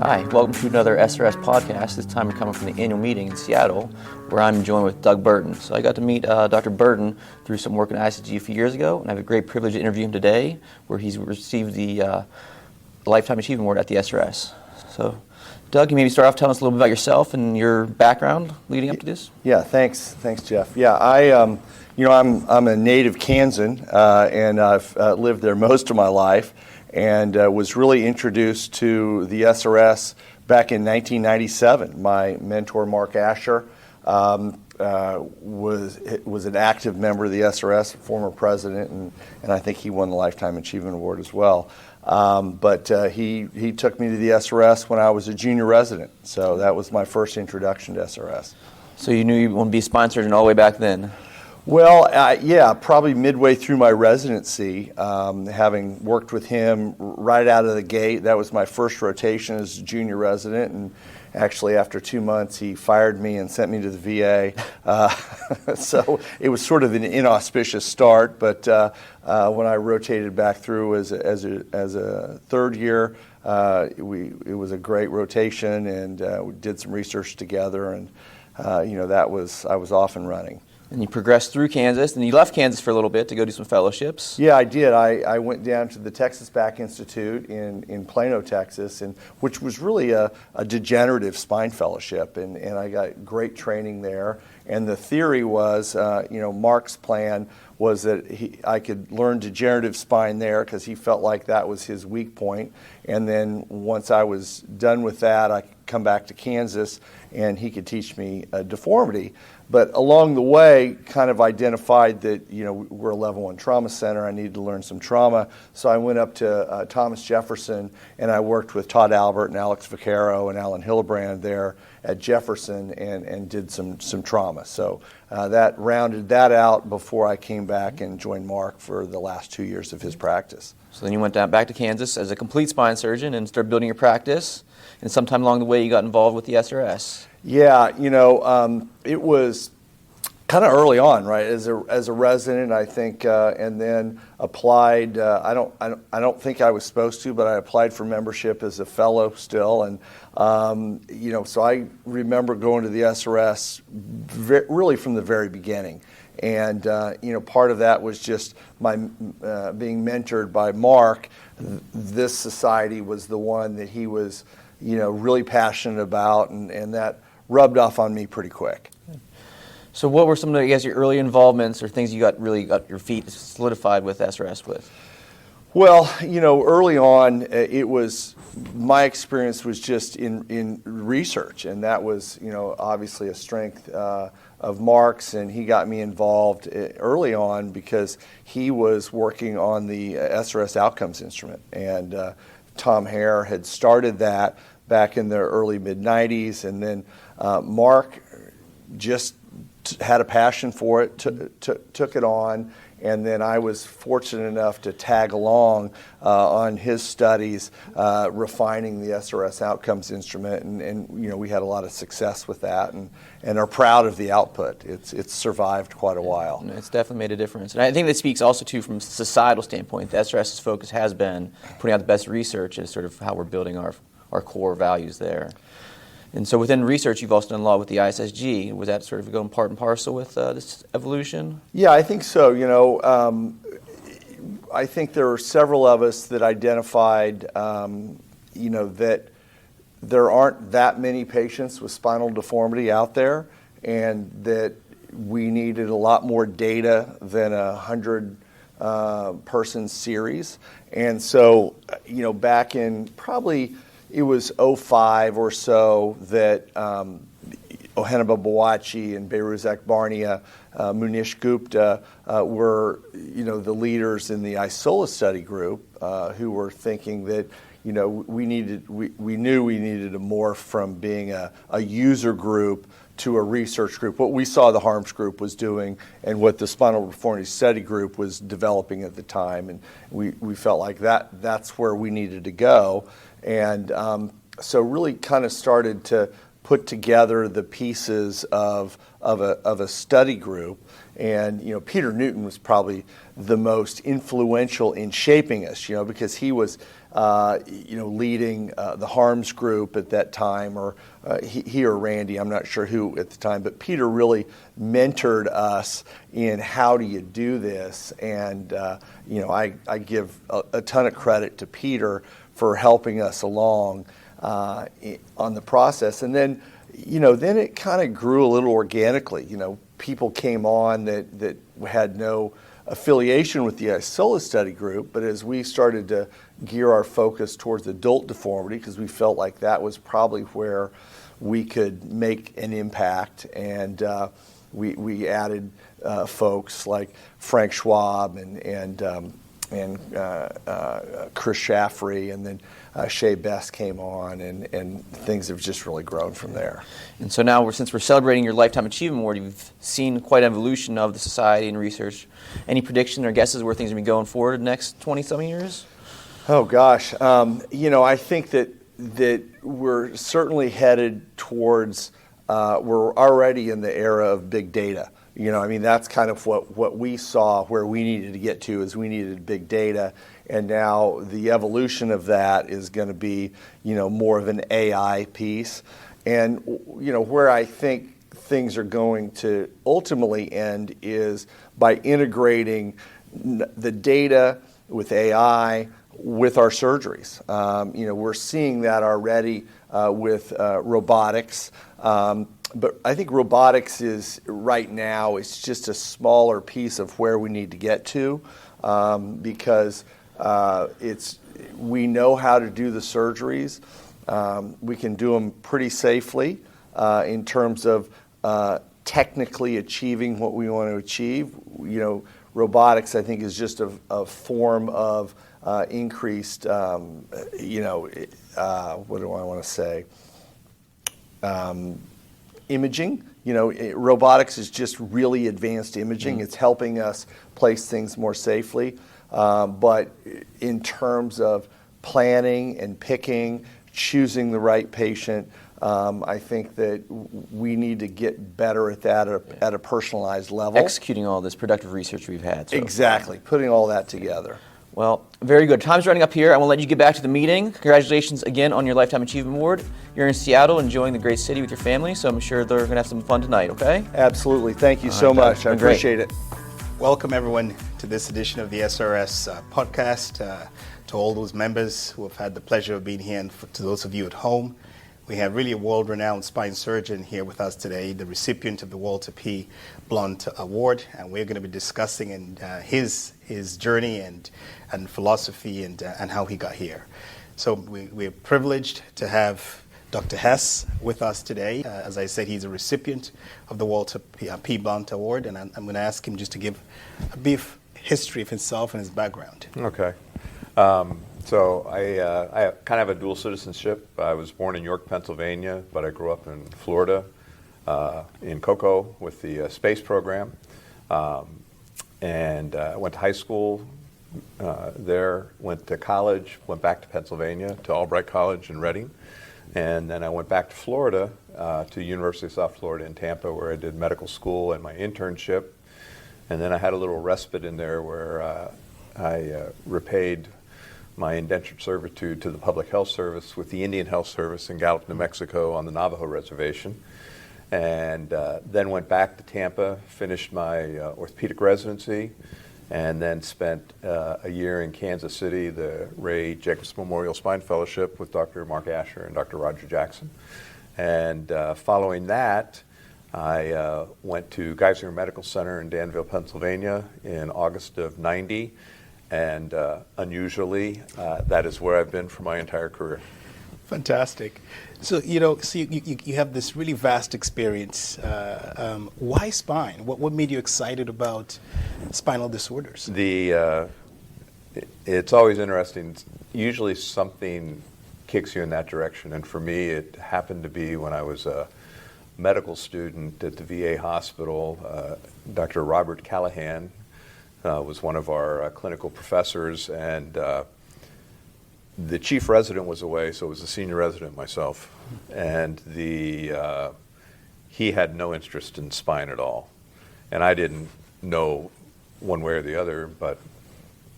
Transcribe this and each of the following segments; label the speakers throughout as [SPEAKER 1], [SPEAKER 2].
[SPEAKER 1] Hi, welcome to another SRS podcast. This time we're coming from the annual meeting in Seattle, where I'm joined with Doug Burton. So I got to meet Dr. Burton through some work in ISSG a few years ago, and I have a great privilege to interview him today, where he's received the Lifetime Achievement Award at the SRS. So, Doug, you maybe start off telling us a little bit about yourself and your background leading up to this?
[SPEAKER 2] Yeah, thanks, Jeff. Yeah, I'm a native Kansan, and I've lived there most of my life, and was really introduced to the SRS back in 1997. My mentor, Mark Asher, was an active member of the SRS, former president, and I think he won the Lifetime Achievement Award as well. But he took me to the SRS when I was a junior resident, so that was my first introduction to SRS.
[SPEAKER 1] So you knew you wanted to be a spine surgeon all the way back then?
[SPEAKER 2] Well, yeah, probably midway through my residency, having worked with him right out of the gate. That was my first rotation as a junior resident, and actually after 2 months he fired me and sent me to the VA. So it was sort of an inauspicious start, but when I rotated back through as a third year, it was a great rotation, and we did some research together, and I was off and running.
[SPEAKER 1] And you progressed through Kansas, and you left Kansas for a little bit to go do some fellowships.
[SPEAKER 2] Yeah, I did. I went down to the Texas Back Institute in Plano, Texas, which was really a degenerative spine fellowship, and I got great training there. And the theory was, Mark's plan was that I could learn degenerative spine there because he felt like that was his weak point. And then once I was done with that, I could come back to Kansas, and he could teach me deformity. But along the way, kind of identified that, we're a level 1 trauma center. I needed to learn some trauma. So I went up to Thomas Jefferson, and I worked with Todd Albert and Alex Vaccaro and Alan Hillebrand there at Jefferson and did some trauma. So that rounded that out before I came back and joined Mark for the last 2 years of his practice.
[SPEAKER 1] So then you went back to Kansas as a complete spine surgeon and started building your practice. And sometime along the way, you got involved with the SRS.
[SPEAKER 2] Yeah, it was kind of early on, right? As a resident, I think, and then applied. I don't think I was supposed to, but I applied for membership as a fellow still, and so I remember going to the SRS really from the very beginning. And part of that was just my being mentored by Mark. This society was the one that he was, really passionate about, and that rubbed off on me pretty quick.
[SPEAKER 1] So what were some of your early involvements or things you got your feet solidified with SRS with?
[SPEAKER 2] Well, early on, my experience was just in research, and that was, obviously a strength of Mark's, and he got me involved early on because he was working on the SRS outcomes instrument, and Tom Hare had started that back in the early mid-90s, and then Mark just had a passion for it, took it on, and then I was fortunate enough to tag along on his studies, refining the SRS outcomes instrument, and we had a lot of success with that, and are proud of the output. It's survived quite a while.
[SPEAKER 1] It's definitely made a difference, and I think that speaks also too from a societal standpoint. The SRS's focus has been putting out the best research as sort of how we're building our core values there. And so within research, you've also done a lot with the ISSG. Was that sort of going part and parcel with this evolution?
[SPEAKER 2] Yeah, I think so. I think there were several of us that identified, that there aren't that many patients with spinal deformity out there, and that we needed a lot more data than a 100-person series. And so, back in probably it was 2005 or so that Owoicho and Behruzak Barnia, Munish Gupta were, the leaders in the ISOLA study group who were thinking that, we knew we needed to morph from being a user group to a research group. What we saw the HARMS group was doing and what the Spinal Deformity Study group was developing at the time, and we felt like that's where we needed to go. And so really kind of started to put together the pieces of a study group. And Peter Newton was probably the most influential in shaping us, because he was leading the Harms group at that time, or he or Randy, I'm not sure who at the time, but Peter really mentored us in how do you do this. And I give a ton of credit to Peter for helping us along on the process. And then it kind of grew a little organically. People came on that had no affiliation with the Isola study group, but as we started to gear our focus towards adult deformity, because we felt like that was probably where we could make an impact, and we added folks like Frank Schwab and Chris Shaffrey, and then Shea Best came on, and things have just really grown from there.
[SPEAKER 1] And so now, since we're celebrating your Lifetime Achievement Award, you've seen quite an evolution of the society and research. Any prediction or guesses where things are going to be going forward in the next 20-some years?
[SPEAKER 2] Oh, gosh. I think that we're certainly headed towards, we're already in the era of big data. That's kind of what we saw where we needed to get to, is we needed big data. And now the evolution of that is going to be, more of an AI piece. And, where I think things are going to ultimately end is by integrating the data with AI with our surgeries. We're seeing that already with robotics. But I think robotics is, right now, it's just a smaller piece of where we need to get to, because we know how to do the surgeries. We can do them pretty safely in terms of technically achieving what we want to achieve. Robotics, I think, is just a form of increased, what do I want to say? Imaging. Robotics is just really advanced imaging. Mm-hmm. It's helping us place things more safely. But in terms of planning and picking, choosing the right patient, I think that we need to get better at that at a personalized level.
[SPEAKER 1] Executing all this productive research we've had. So.
[SPEAKER 2] Exactly. Putting all that together.
[SPEAKER 1] Well, very good. Time's running up here. I want to let you get back to the meeting. Congratulations again on your Lifetime Achievement Award. You're in Seattle enjoying the great city with your family, so I'm sure they're going to have some fun tonight, okay?
[SPEAKER 2] Absolutely. Thank you so much. I appreciate it.
[SPEAKER 3] Welcome, everyone, to this edition of the SRS podcast. To all those members who have had the pleasure of being here, and to those of you at home, we have really a world-renowned spine surgeon here with us today, the recipient of the Walter P. Blount Award, and we're going to be discussing his journey and philosophy and how he got here. So we're privileged to have Dr. Hess with us today. As I said, he's a recipient of the Walter P. Blount Award, and I'm going to ask him just to give a brief history of himself and his background.
[SPEAKER 4] Okay. So I kind of have a dual citizenship. I was born in York, Pennsylvania, but I grew up in Florida, in Cocoa with the space program. And I went to high school there, went to college, went back to Pennsylvania, to Albright College in Reading. And then I went back to Florida, to University of South Florida in Tampa, where I did medical school and my internship. And then I had a little respite in there where I repaid my indentured servitude to the Public Health Service with the Indian Health Service in Gallup, New Mexico on the Navajo Reservation. And then went back to Tampa, finished my orthopedic residency, and then spent a year in Kansas City, the Ray Jacobs Memorial Spine Fellowship with Dr. Mark Asher and Dr. Roger Jackson. And following that, I went to Geisinger Medical Center in Danville, Pennsylvania in August of '90. And unusually, that is where I've been for my entire career.
[SPEAKER 3] Fantastic. So, you have this really vast experience. Why spine? What made you excited about spinal disorders?
[SPEAKER 4] It's always interesting. Usually something kicks you in that direction. And for me, it happened to be when I was a medical student at the VA hospital. Dr. Robert Callahan was one of our clinical professors, and the chief resident was away, so it was the senior resident myself. And he had no interest in spine at all. And I didn't know one way or the other, but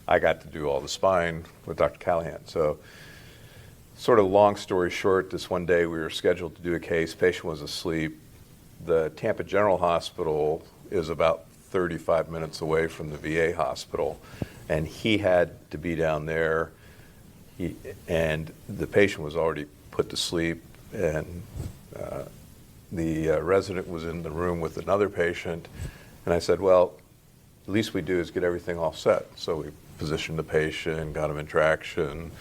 [SPEAKER 4] I got to do all the spine with Dr. Callahan. So sort of long story short, this one day we were scheduled to do a case, patient was asleep. The Tampa General Hospital is about 35 minutes away from the VA hospital, and he had to be down there, and the patient was already put to sleep, and the resident was in the room with another patient, and I said, well, the least we do is get everything all set. So we positioned the patient, got him in traction,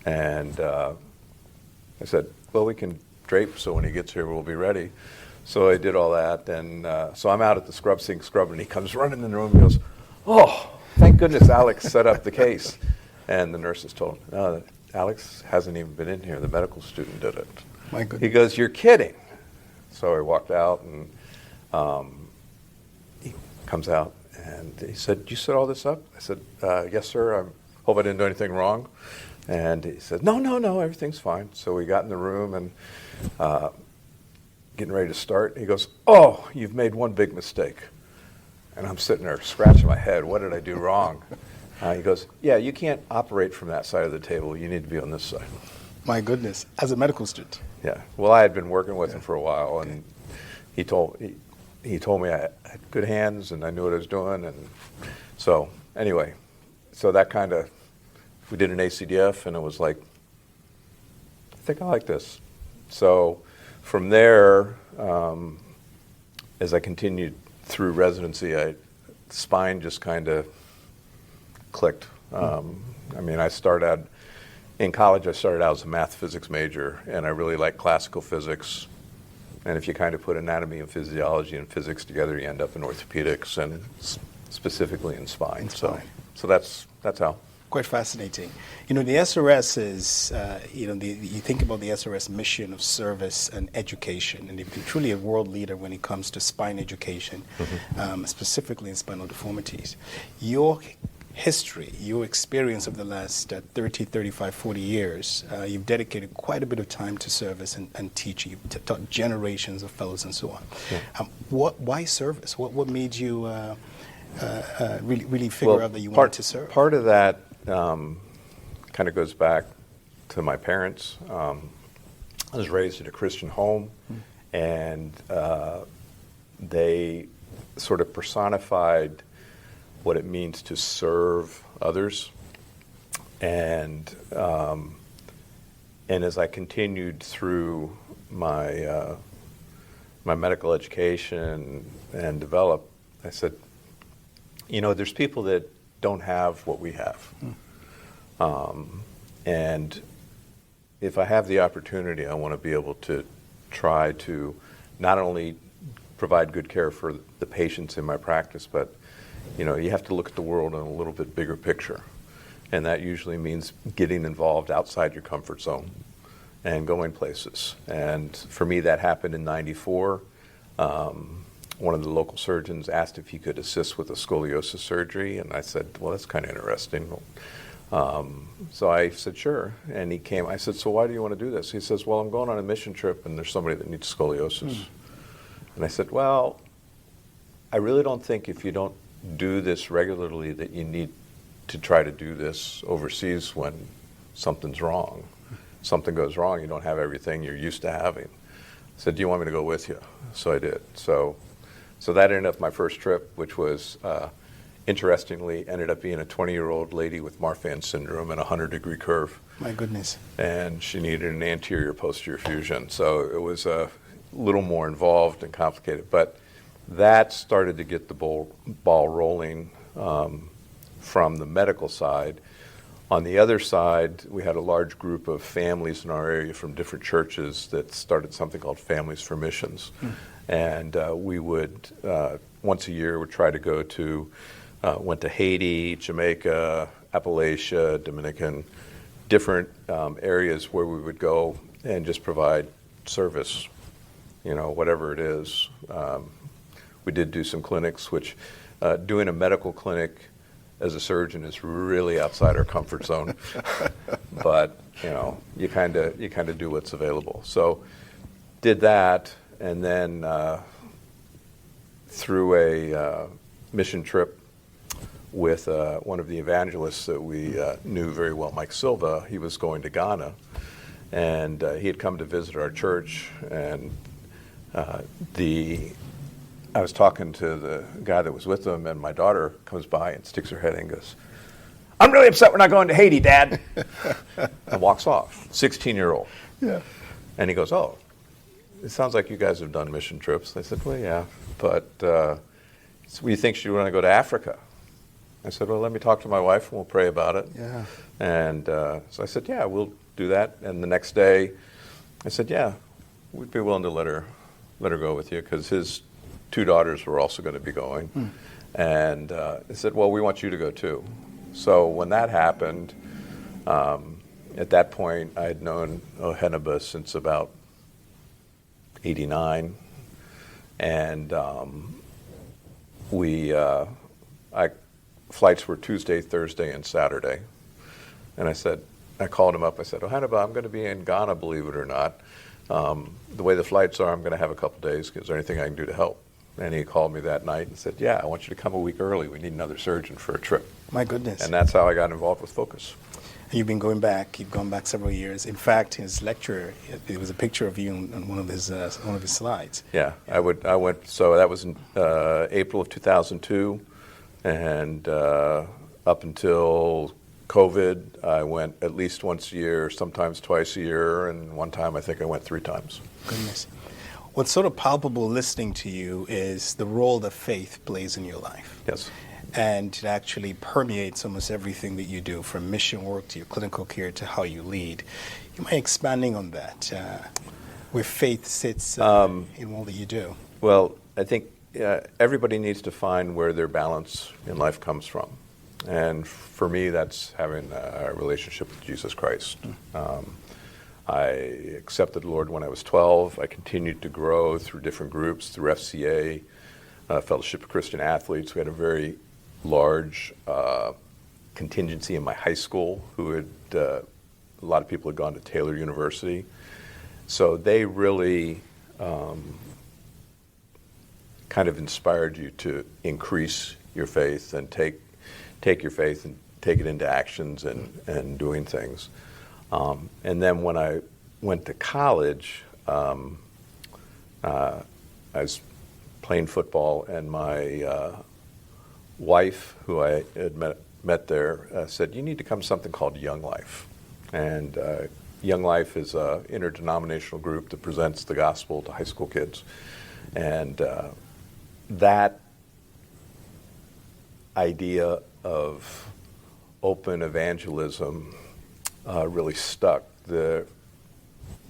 [SPEAKER 4] and I said, well, we can drape so when he gets here we'll be ready. So I did all that, and so I'm out at the scrub sink scrubbing, and he comes running in the room and goes, oh, thank goodness Alex set up the case. And the nurses told him, no, Alex hasn't even been in here. The medical student did it.
[SPEAKER 3] My goodness.
[SPEAKER 4] He goes, you're kidding. So I walked out, and he comes out, and he said, you set all this up? I said, yes, sir. I hope I didn't do anything wrong. And he said, no, everything's fine. So we got in the room, and getting ready to start. He goes, oh, you've made one big mistake. And I'm sitting there scratching my head. What did I do wrong? He goes, yeah, you can't operate from that side of the table. You need to be on this side.
[SPEAKER 3] My goodness, as a medical student.
[SPEAKER 4] Yeah. Well, I had been working with him for a while, and he told me I had good hands and I knew what I was doing. And so anyway, so that kind of, we did an ACDF, and it was like, I think I like this. So from there, as I continued through residency, spine just kind of clicked. I mean, in college, I started out as a math physics major, and I really liked classical physics. And if you kind of put anatomy and physiology and physics together, you end up in orthopedics, and specifically in spine. So that's how.
[SPEAKER 3] Quite fascinating. You know, the SRS is, you think about the SRS mission of service and education, and they've been truly a world leader when it comes to spine education, specifically in spinal deformities. Your history, your experience of the last 30, 35, 40 years, you've dedicated quite a bit of time to service and teaching. You've taught generations of fellows and so on. Yeah. Why service? What made you really figure out that you wanted to serve?
[SPEAKER 4] Part of that kind of goes back to my parents. I was raised in a Christian home, and they sort of personified what it means to serve others. And as I continued through my my medical education and developed, I said, you know, there's people that don't have what we have. And if I have the opportunity, I want to be able to try to not only provide good care for the patients in my practice, but you know, you have to look at the world in a little bit bigger picture. And that usually means getting involved outside your comfort zone and going places. And for me, that happened in '94. One of the local surgeons asked if he could assist with a scoliosis surgery, and I said, well, that's kind of interesting. So I said, sure. And he came. I said, so why do you want to do this? He says, well, I'm going on a mission trip, and there's somebody that needs scoliosis. And I said, well, I really don't think if you don't do this regularly that you need to try to do this overseas when something's wrong. Something goes wrong, you don't have everything you're used to having. I said, do you want me to go with you? So I did. So that ended up my first trip, which was, interestingly, ended up being a 20-year-old lady with Marfan syndrome and a 100-degree curve.
[SPEAKER 3] My goodness. And
[SPEAKER 4] she needed an anterior-posterior fusion. So it was a little more involved and complicated. But that started to get the ball rolling from the medical side. On the other side, we had a large group of families in our area from different churches that started something called Families for Missions. And we would, once a year, would try to go to, went to Haiti, Jamaica, Appalachia, Dominican, different areas where we would go and just provide service, you know, whatever it is. We did do some clinics, which doing a medical clinic as a surgeon is really outside our comfort zone. But, you know, you kind of do what's available. So did that, and then through a mission trip with one of the evangelists that we knew very well, Mike Silva. He was going to Ghana, and he had come to visit our church, and I was talking to the guy that was with him, and my daughter comes by and sticks her head in and goes, "I'm really upset we're not going to Haiti, Dad," and walks off, 16-year-old.
[SPEAKER 2] Yeah.
[SPEAKER 4] And he goes, "Oh, it sounds like you guys have done mission trips." I said, "Well, yeah, but we think she want to go to Africa." I said, "Well, let me talk to my wife and we'll pray about it."
[SPEAKER 2] Yeah.
[SPEAKER 4] And so I said, "Yeah, we'll do that." And the next day, I said, "Yeah, we'd be willing to let her go with you," because his 2 daughters were also going to be going. And I said, "Well, we want you to go too." So when that happened, at that point, I had known Oheneba since about '89, and flights were Tuesday, Thursday, and Saturday. And I called him up. I said, "Oheneba, I'm going to be in Ghana, believe it or not. The way the flights are, I'm going to have a couple days. Is there anything I can do to help?" And he called me that night and said, "Yeah, I want you to come a week early. We need another surgeon for a trip."
[SPEAKER 3] My goodness.
[SPEAKER 4] And that's how I got involved with Focus.
[SPEAKER 3] And you've gone back several years. In fact, his lecture, it was a picture of you on one of his slides.
[SPEAKER 4] Yeah, I went. So that was in April of 2002, and up until COVID, I went at least once a year, sometimes twice a year, and one time I think I went 3 times.
[SPEAKER 3] Goodness. What's sort of palpable listening to you is the role that faith plays in your life.
[SPEAKER 4] Yes.
[SPEAKER 3] And it actually permeates almost everything that you do, from mission work to your clinical care to how you lead. You mind expanding on that, where faith sits in all that you do?
[SPEAKER 4] Well, I think everybody needs to find where their balance in life comes from. And for me, that's having a relationship with Jesus Christ. I accepted the Lord when I was 12. I continued to grow through different groups, through FCA, Fellowship of Christian Athletes. We had a very large contingency in my high school who had, a lot of people had gone to Taylor University. So they really kind of inspired you to increase your faith and take your faith and take it into actions and doing things. And then when I went to college, I was playing football, and my wife, who I had met there, said, "You need to come to something called Young Life." And Young Life is an interdenominational group that presents the gospel to high school kids. And that idea of open evangelism really stuck. The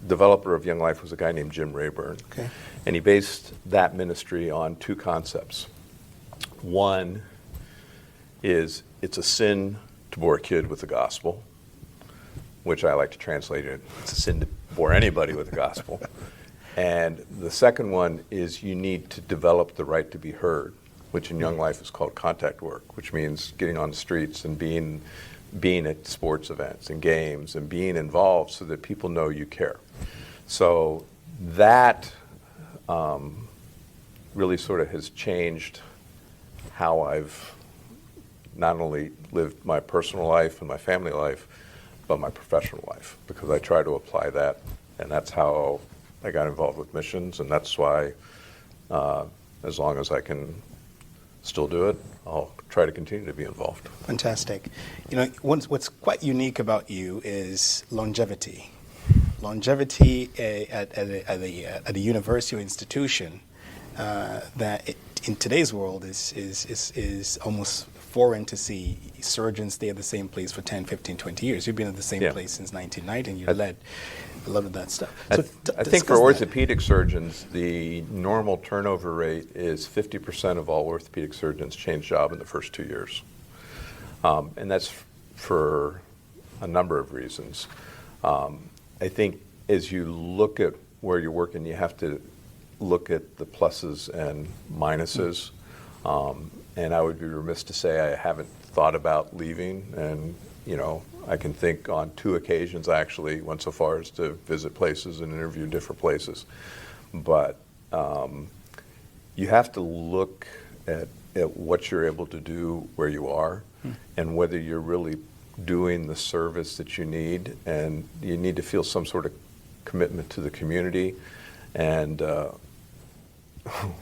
[SPEAKER 4] developer of Young Life was a guy named Jim Rayburn.
[SPEAKER 3] Okay.
[SPEAKER 4] And he based that ministry on 2 concepts. One is it's a sin to bore a kid with the gospel, which I like to translate it. It's a sin to bore anybody with the gospel. And the second one is you need to develop the right to be heard, which in Young Life is called contact work, which means getting on the streets and being at sports events and games and being involved so that people know you care. So that really sort of has changed how I've not only lived my personal life and my family life, but my professional life, because I try to apply that, and that's how I got involved with missions, and that's why as long as I can still do it, I'll try to continue to be involved.
[SPEAKER 3] Fantastic. You know, what's quite unique about you is longevity. Longevity at a university or institution that in today's world is almost foreign to see surgeons stay at the same place for 10, 15, 20 years. You've been at the same place since 1990, and you led a lot of that stuff. So
[SPEAKER 4] I think for orthopedic surgeons, the normal turnover rate is 50% of all orthopedic surgeons change job in the first 2 years. And that's for a number of reasons. I think as you look at where you're working, you have to look at the pluses and minuses. And I would be remiss to say I haven't thought about leaving. And, you know, I can think on 2 occasions I actually went so far as to visit places and interview different places. But you have to look at at what you're able to do where you are, and whether you're really doing the service that you need, and you need to feel some sort of commitment to the community. And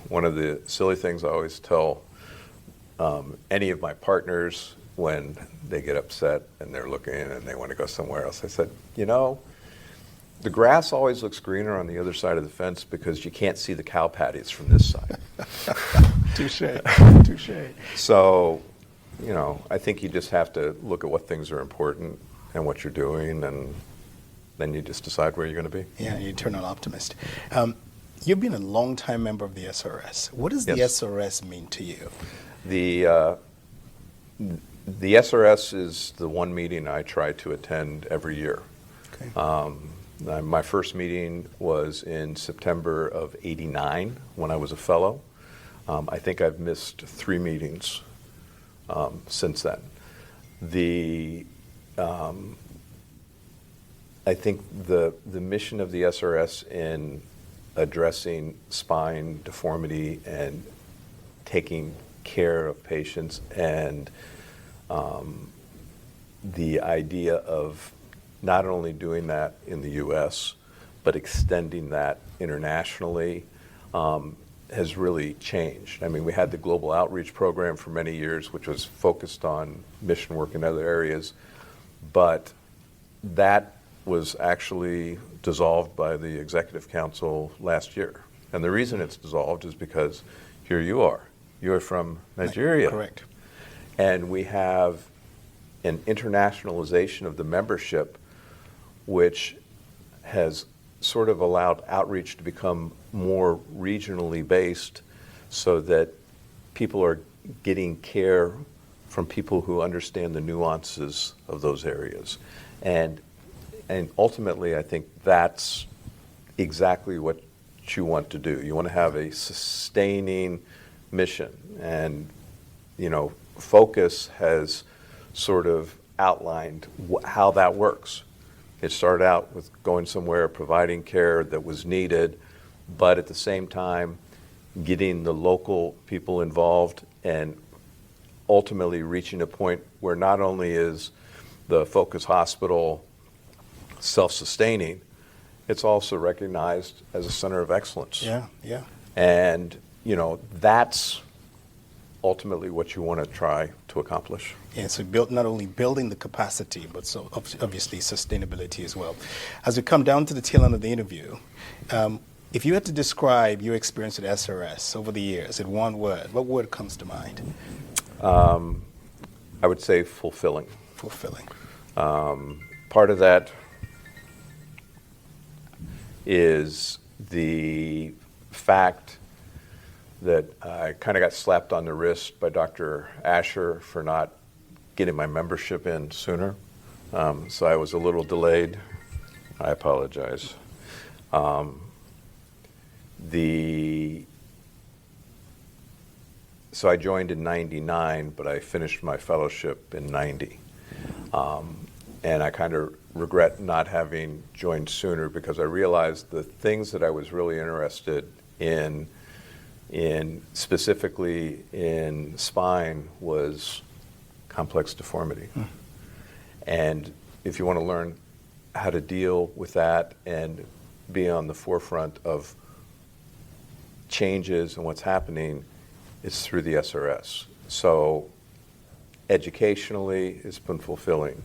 [SPEAKER 4] one of the silly things I always tell any of my partners when they get upset and they're looking and they want to go somewhere else, I said, you know, the grass always looks greener on the other side of the fence because you can't see the cow patties from this side.
[SPEAKER 3] Touche, touche.
[SPEAKER 4] So, you know, I think you just have to look at what things are important and what you're doing, and then you just decide where you're going to be.
[SPEAKER 3] Yeah, an eternal optimist. You've been a long-time member of the SRS. What does the
[SPEAKER 4] Yes.
[SPEAKER 3] SRS mean to you?
[SPEAKER 4] The SRS is the one meeting I try to attend every year.
[SPEAKER 3] Okay.
[SPEAKER 4] My first meeting was in September of '89 when I was a fellow. I think I've missed 3 meetings since then. I think the mission of the SRS in addressing spine deformity and taking care of patients, and the idea of not only doing that in the U.S., but extending that internationally has really changed. I mean, we had the Global Outreach Program for many years, which was focused on mission work in other areas, but that was actually dissolved by the Executive Council last year. And the reason it's dissolved is because here you are. You're from Nigeria.
[SPEAKER 3] Correct.
[SPEAKER 4] And we have an internationalization of the membership, which has sort of allowed outreach to become more regionally based, so that people are getting care from people who understand the nuances of those areas. And ultimately, I think that's exactly what you want to do. You want to have a sustaining mission. And, you know, Focus has sort of outlined how that works. It started out with going somewhere, providing care that was needed, but at the same time, getting the local people involved and ultimately reaching a point where not only is the Focus Hospital self-sustaining, it's also recognized as a center of excellence.
[SPEAKER 3] Yeah, yeah.
[SPEAKER 4] And, you know, that's ultimately what you want to try to accomplish.
[SPEAKER 3] Yeah, so not only building the capacity, but so obviously sustainability as well. As we come down to the tail end of the interview, if you had to describe your experience at SRS over the years in one word, what word comes to mind?
[SPEAKER 4] I would say fulfilling.
[SPEAKER 3] Fulfilling.
[SPEAKER 4] Part of that is the fact that I kind of got slapped on the wrist by Dr. Asher for not getting my membership in sooner. So I was a little delayed. I apologize. So I joined in '99, but I finished my fellowship in '90. And I kind of regret not having joined sooner, because I realized the things that I was really interested in specifically in spine was complex deformity. And if you want to learn how to deal with that and be on the forefront of changes and what's happening, it's through the SRS. So educationally, it's been fulfilling.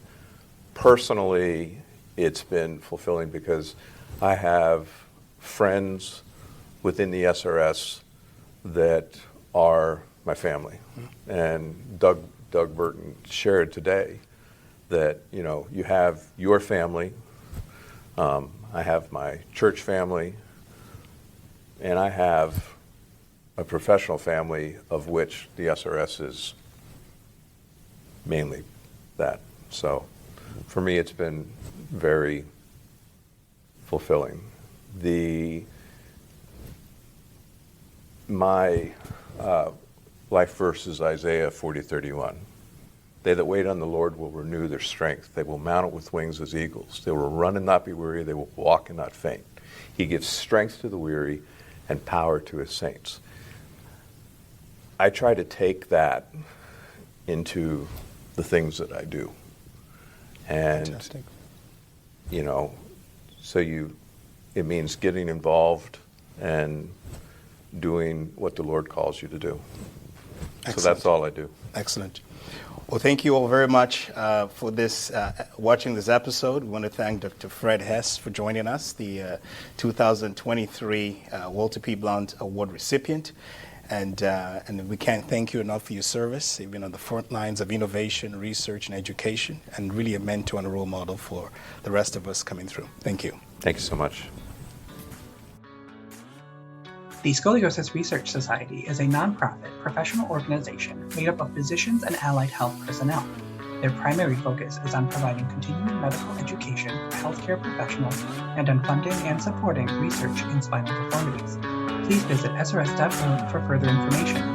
[SPEAKER 4] Personally, it's been fulfilling because I have friends within the SRS that are my family. And Doug Burton shared today that, you know, you have your family, I have my church family, and I have a professional family, of which the SRS is mainly that. So for me, it's been very fulfilling. My life verse is Isaiah 40:31. They that wait on the Lord will renew their strength. They will mount up with wings as eagles. They will run and not be weary. They will walk and not faint. He gives strength to the weary and power to his saints. I try to take that into the things that I do. And,
[SPEAKER 3] Fantastic.
[SPEAKER 4] So it means getting involved and doing what the Lord calls you to do.
[SPEAKER 3] Excellent.
[SPEAKER 4] So that's all I do.
[SPEAKER 3] Excellent. Well, thank you all very much for this watching this episode. We want to thank Dr. Fred Hess for joining us, the 2023 Walter P. Blount Award recipient. And we can't thank you enough for your service. You've been on the front lines of innovation, research, and education, and really a mentor and a role model for the rest of us coming through. Thank you.
[SPEAKER 4] Thank you so much.
[SPEAKER 5] The Scoliosis Research Society is a nonprofit professional organization made up of physicians and allied health personnel. Their primary focus is on providing continuing medical education for healthcare professionals and on funding and supporting research in spinal deformities. Please visit srs.org for further information.